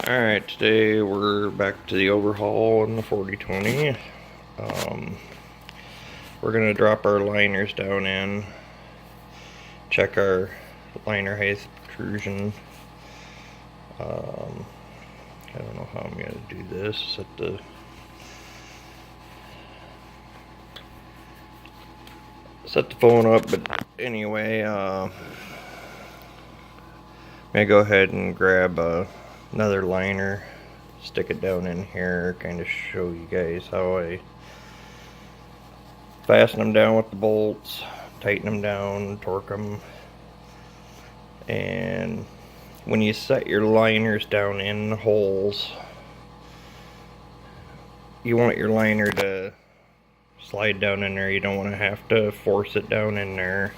Alright, today we're back to the overhaul in the 4020. We're going to drop our liners down in, check our liner height protrusion. I don't know how I'm going to do this. Set the phone up, but anyway, I'm going to go ahead and grab another liner, stick it down in here, kind of show you guys how I fasten them down with the bolts, tighten them down, torque them. And when you set your liners down in the holes, you want your liner to slide down in there. You don't want to have to force it down in there.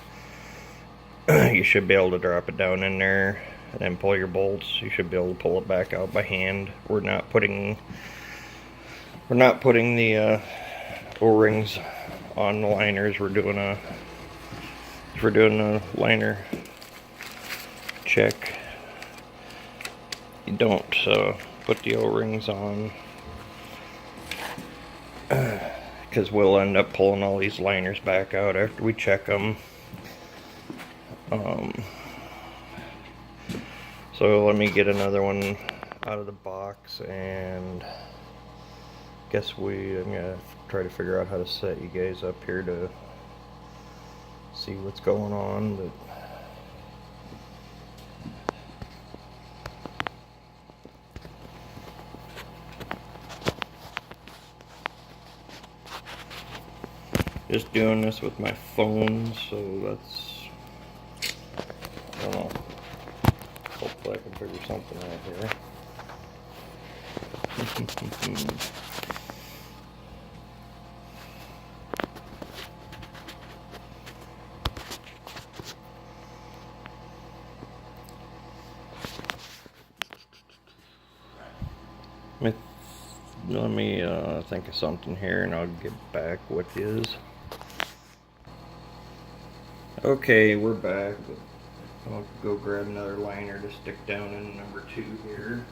You should be able to drop it down in there and then pull your bolts. You should be able to pull it back out by hand. We're not putting the O-rings on the liners. We're doing a liner check. You don't put the O-rings on, because we'll end up pulling all these liners back out after we check them. So let me get another one out of the box, and I'm gonna try to figure out how to set you guys up here to see what's going on. But just doing this with my phone, so that's, I don't know, hopefully I can figure something out here. Let me think of something here, and I'll get back with yous. Okay, we're back. I'll go grab another liner to stick down in number 2 here.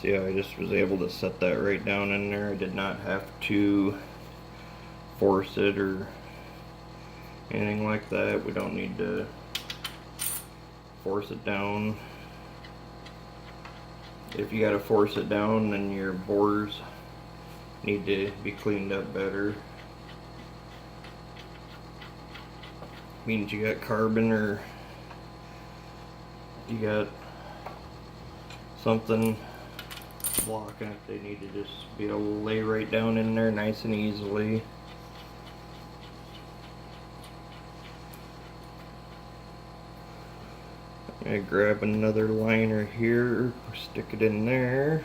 See how I just was able to set that right down in there. I did not have to force it or anything like that. We don't need to force it down. If you gotta force it down, then your bores need to be cleaned up better. Means you got carbon, or you got something blocking it. They need to just be able to lay right down in there nice and easily. I'm gonna grab another liner here, stick it in there.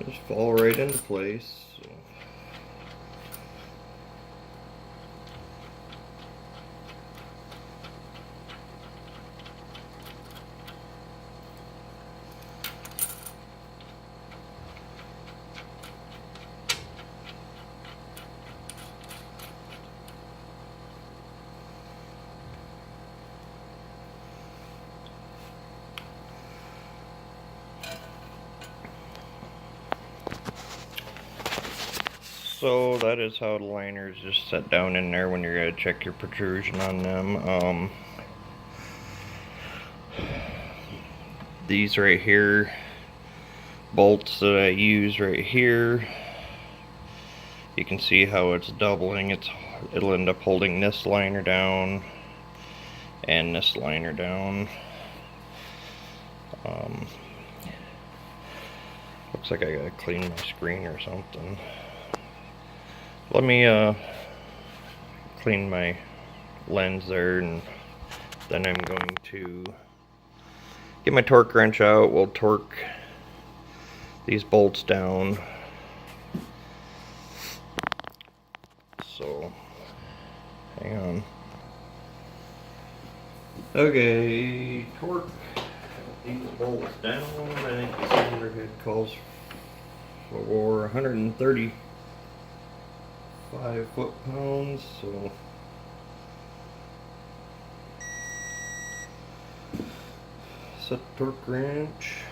Just fall right into place. So So that is how the liners just set down in there when you're going to check your protrusion on them. These right here, bolts that I use right here, you can see how it's doubling. It'll end up holding this liner down and this liner down. Looks like I gotta clean my screen or something. Let me clean my lens there, and then I'm going to get my torque wrench out. We'll torque these bolts down. So, hang on. Okay, torque these bolts down. I think the cylinder head calls for 135 foot-pounds, so set the torque wrench.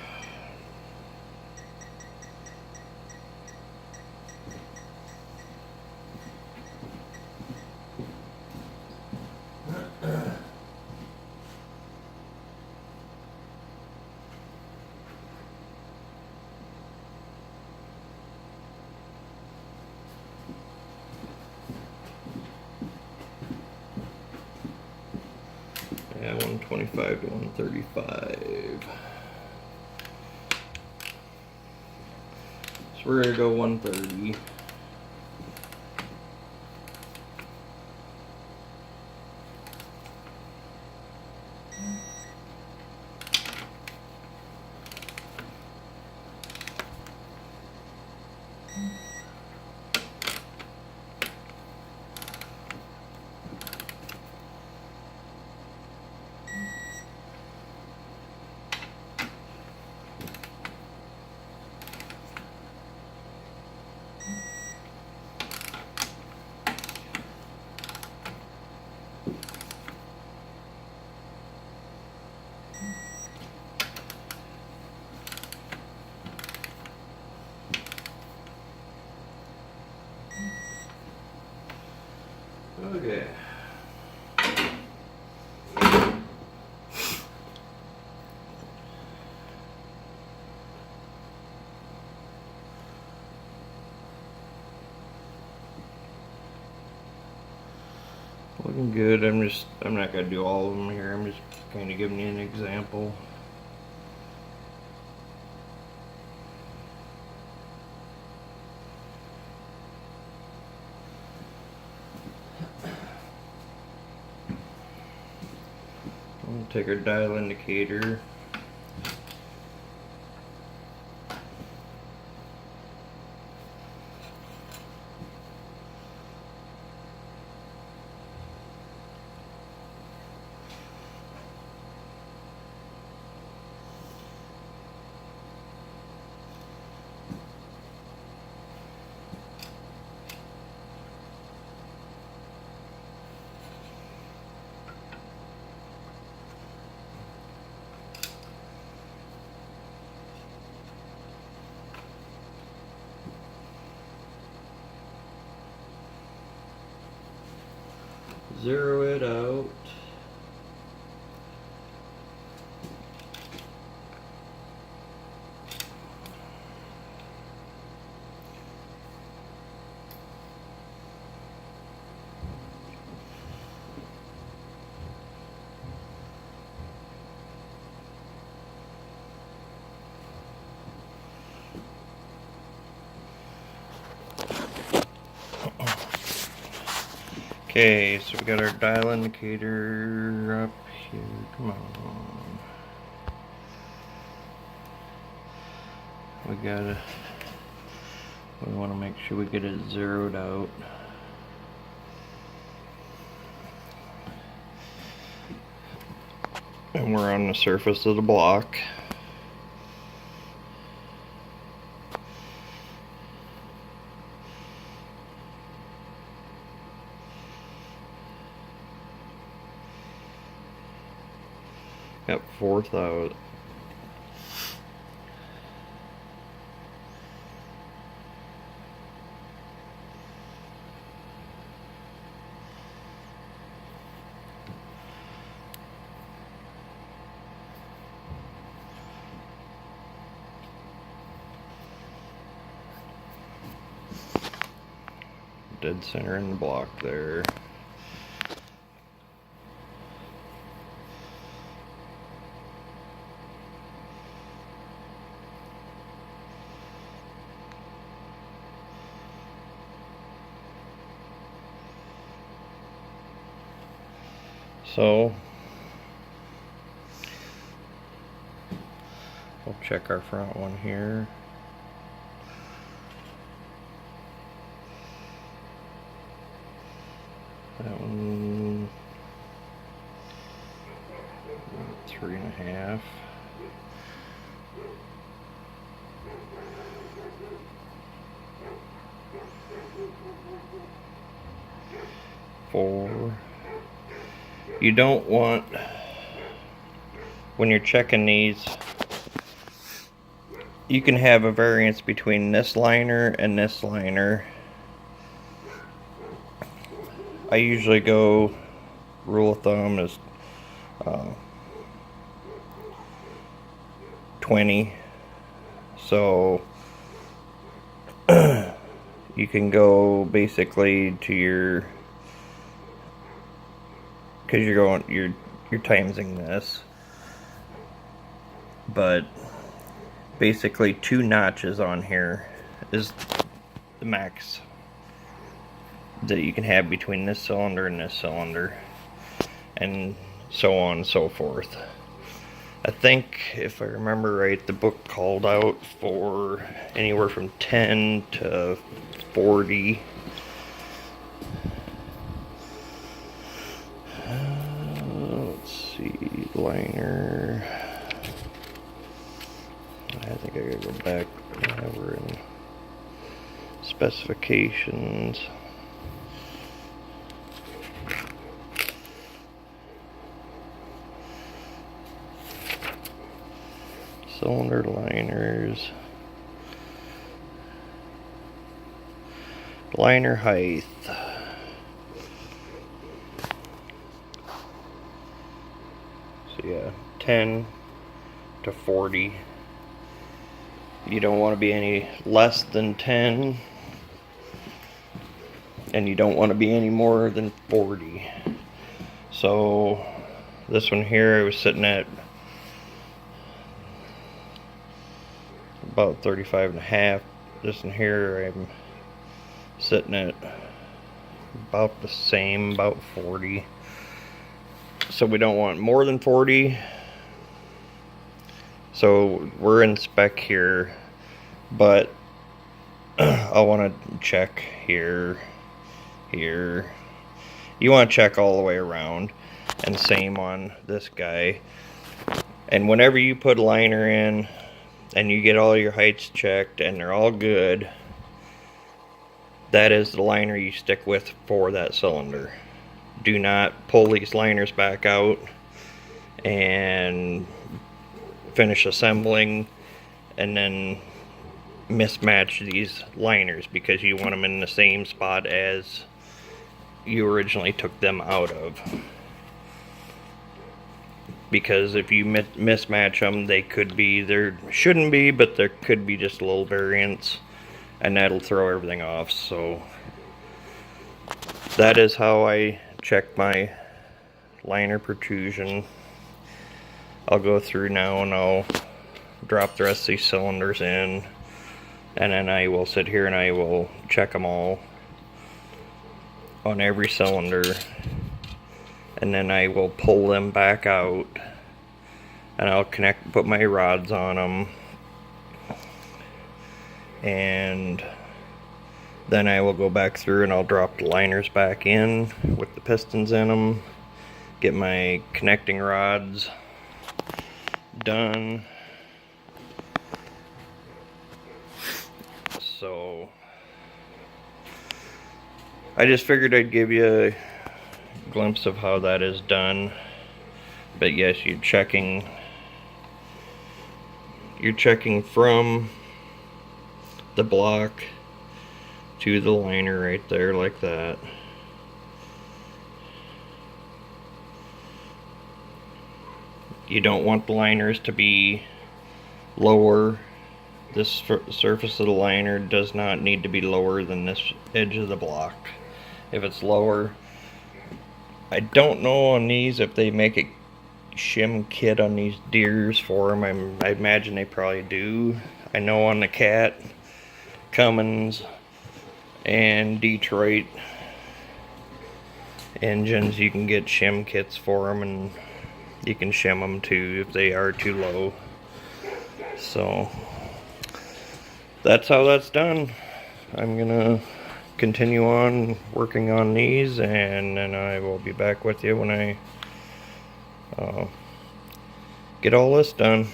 Yeah, 125 to 135. So we're gonna go 130. Okay. Looking good. I'm not gonna do all of them here. I'm just kind of giving you an example. We'll take our dial indicator. Zero it out. Okay, so we got our dial indicator up here. Come on. We want to make sure we get it zeroed out. And we're on the surface of the block. Got 4,000. dead center in the block there. So we'll check our front one here. That one 3.5. Four. You don't want, when you're checking these, you can have a variance between this liner and this liner. I usually go, rule of thumb is 20. So you can go basically to your, because you're timesing this, but basically 2 notches on here is the max that you can have between this cylinder and this cylinder, and so on and so forth. I think, if I remember right, the book called out for anywhere from 10 to 40. Let's see, liner. I think I gotta go back. We're in specifications. Cylinder liners. Liner height. So yeah, 10 to 40. You don't want to be any less than 10, and you don't want to be any more than 40. So this one here, I was sitting at about 35.5. This one here, I'm sitting at about the same, about 40. So we don't want more than 40. So we're in spec here, but I want to check here. You want to check all the way around, and same on this guy. And whenever you put a liner in and you get all your heights checked and they're all good, that is the liner you stick with for that cylinder. Do not pull these liners back out and finish assembling and then mismatch these liners, because you want them in the same spot as you originally took them out of. Because if you mismatch them, they could be, there shouldn't be, but there could be just a little variance, and that'll throw everything off. So that is how I check my liner protrusion. I'll go through now and I'll drop the rest of these cylinders in, and then I will sit here and I will check them all on every cylinder, and then I will pull them back out and I'll put my rods on them, and then I will go back through and I'll drop the liners back in with the pistons in them, get my connecting rods done. So I just figured I'd give you a glimpse of how that is done. But yes, you're checking from the block to the liner right there, like that. You don't want the liners to be lower This surface of the liner does not need to be lower than this edge of the block. If it's lower, I don't know on these if they make a shim kit on these deers for them. I imagine they probably do. I know on the Cat, Cummins, and Detroit engines you can get shim kits for them, and you can shim them too if they are too low. So that's how that's done. I'm gonna continue on working on these, and then I will be back with you when I get all this done.